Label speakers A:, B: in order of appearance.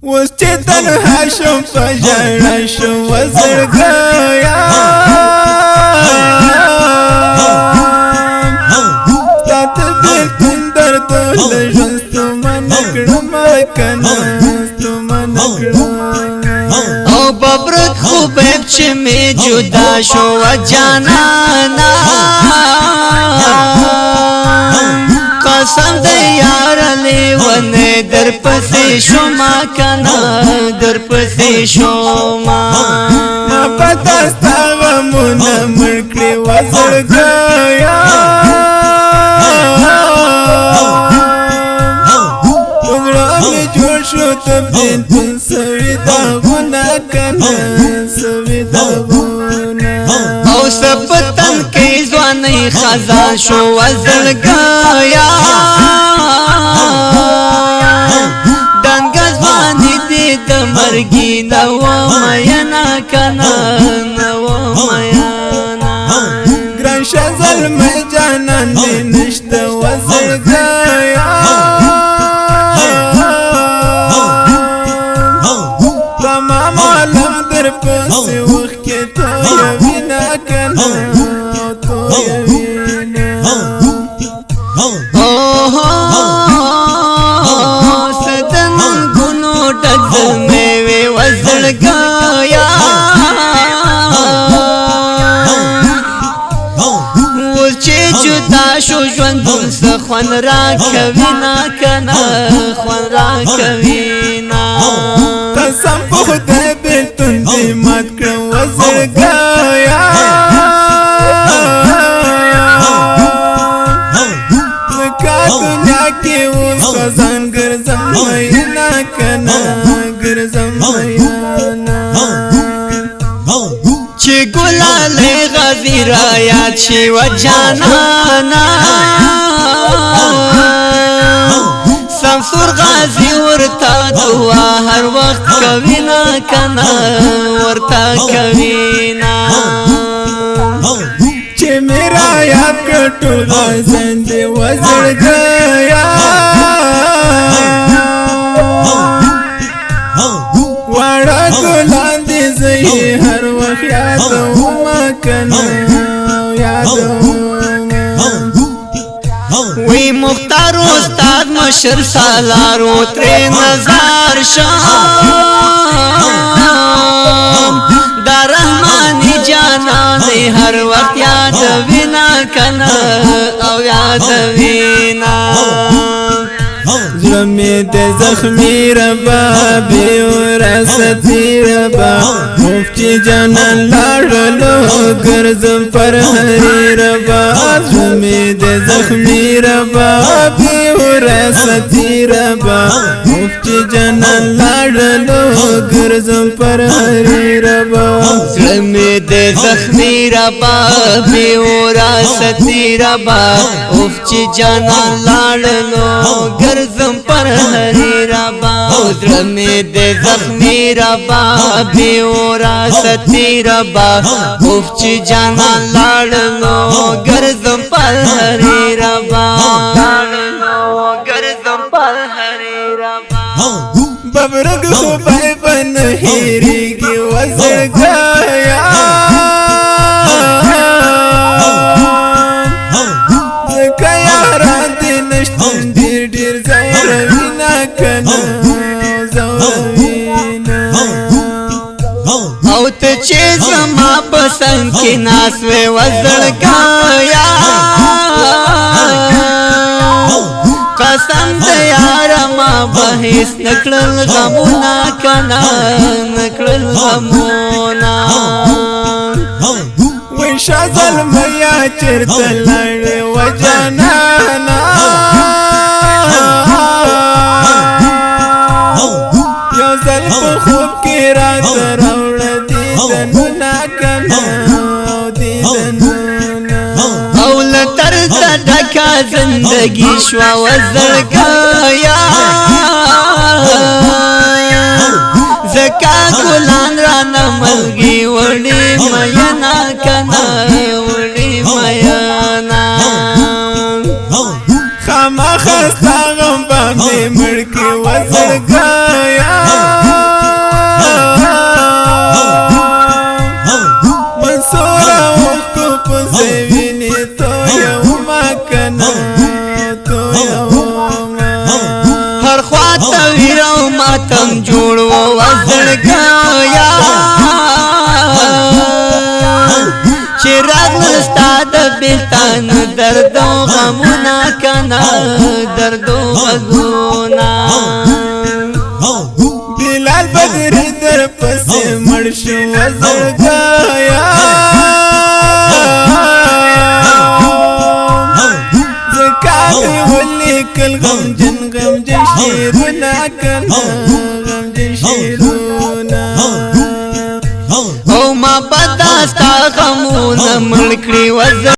A: وس چې تنها شم په ژړا شم وزړګیا تاته بېلتون درد له ژوند ستومانه کړم کنه ستومانه کړم
B: او ببرک خوبیب چې می جدا شو جانانا قسم دی یار لیونه در پسې شوما کنه در پسې شوما
A: ما پتا ستا غمونه مړ کړې وزړګیا وزړه مې جوړ شو ته بېلتون سوي داغونه کنه سوي داغونه
B: او سپتن کې ځواني خزان شو وزړګیا دنګز باندې دې د مرګي نو مینا کنه نو مینا
A: ګران شزل مې جانان دې نشته وزړګیا تمام عالم در پسې وخت کې ته وینا کنه ته وینا
B: سدن ګونو ټک مې وې وزړګیا و چې جدا شو ژوند څه خوند را کوي نا کنه خوند را کوي نا
A: قسم په خدای بېلتون دې مات کړم وزړګیا زکا دنیا کې اوس خزان ګرځم مینا کنه ګرځم مینا
B: چې ګلاله غزي را یاد شي و جانانا سمسور غازي ورتا دعا هر وخت کوي نا کنه ورتا کوي نا
A: چې میرا یاد کټو غزن دې وزړګیا واړه ګلان دې زه هر وخت یادوم کنه یادوم
B: وی مختار استاد مشر سالارو تر نظر شام دا رحمانی جانان هر وقت یاد وینا کنا او یاد وینا
A: زړه مې د زخمي ربا بې وراثتي ربا مفتي جانان لاړلو ګرځم پر هرې ربا زړه مې د زخمي ربا بې وراثتي ربا مفتي جانان لاړلو ګرځم پر هرې ربا
B: زړه مې د زخمي ربا بې وراثتي ربا مفتي جانان لاړلو ګرځم پر هرې ربا زړه مې د زخمي ربا بې وراثتي ربا مفتي جانان لاړلو ګرځم پر هرې ربا ګرځم پر هرې ربا
A: ببرګ خوبای بن هېرېږي وزړګیا ځکه یاران دې نشتون ډېر ډېر ځوروینا کنه ځوروینا
B: او ته چې زما پسند کې ناس وې وزړګیا قسم دې یار ما به هیڅ نکړل غمونه کنه نکړل غمونه
A: وای شازل میا چرته لړې وجنانا یو ځل په خوب کې راته راوړه دیدنونه کنه دیدنونه
B: او لتر ډکه زندگی شوا وزړګیا زکا ګلان را نملګي وړي مینا کنه وړي مینا
A: خامخا ستا غم باندې مړ کې وزړګیا
B: ماته ویر او ماتم جوړ و وزړګایا چې راغلل ستا د بېلتان درد او غمونه کنه درد او غږونه
A: بلال بدری در پسې مړ شو وزړګایا غمجن شیرونه کنه غمجن شیرونه
B: او ما بداستا غمونه مړ کړي وزر